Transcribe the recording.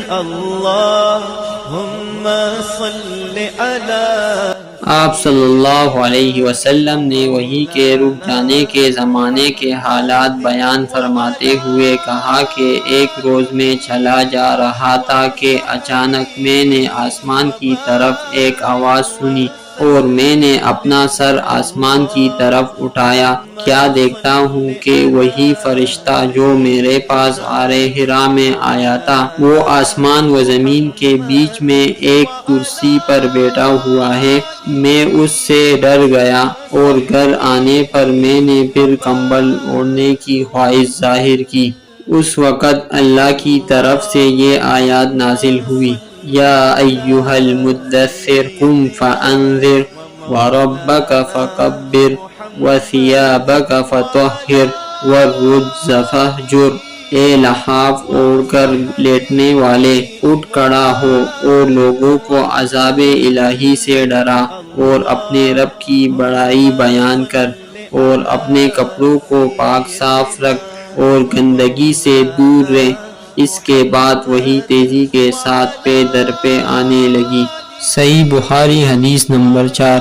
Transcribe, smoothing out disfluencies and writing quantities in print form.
اللہم صل علی آپ صلی اللہ علیہ وسلم نے وحی کے رک جانے کے زمانے کے حالات بیان فرماتے ہوئے کہا کہ ایک روز میں چلا جا رہا تھا کہ اچانک میں نے آسمان کی طرف ایک آواز سنی اور میں نے اپنا سر آسمان کی طرف اٹھایا، کیا دیکھتا ہوں کہ وہی فرشتہ جو میرے پاس غار حرا میں آیا تھا وہ آسمان و زمین کے بیچ میں ایک کرسی پر بیٹھا ہوا ہے۔ میں اس سے ڈر گیا اور گھر آنے پر میں نے پھر کمبل اوڑھنے کی خواہش ظاہر کی۔ اس وقت اللہ کی طرف سے یہ آیات نازل ہوئی، یا ایھا المدثر قم فانذر وربک فکبر وثیابک فطہر والرجز فاہجر۔ اے لحاف اوڑھ کر لیٹنے والے، اٹھ کھڑا ہو اور لوگوں کو عذاب الہی سے ڈرا اور اپنے رب کی بڑائی بیان کر اور اپنے کپڑوں کو پاک صاف رکھ اور گندگی سے دور رہ۔ اس کے بعد وہی تیزی کے ساتھ پے در پہ آنے لگی۔ صحیح بخاری حدیث نمبر 4۔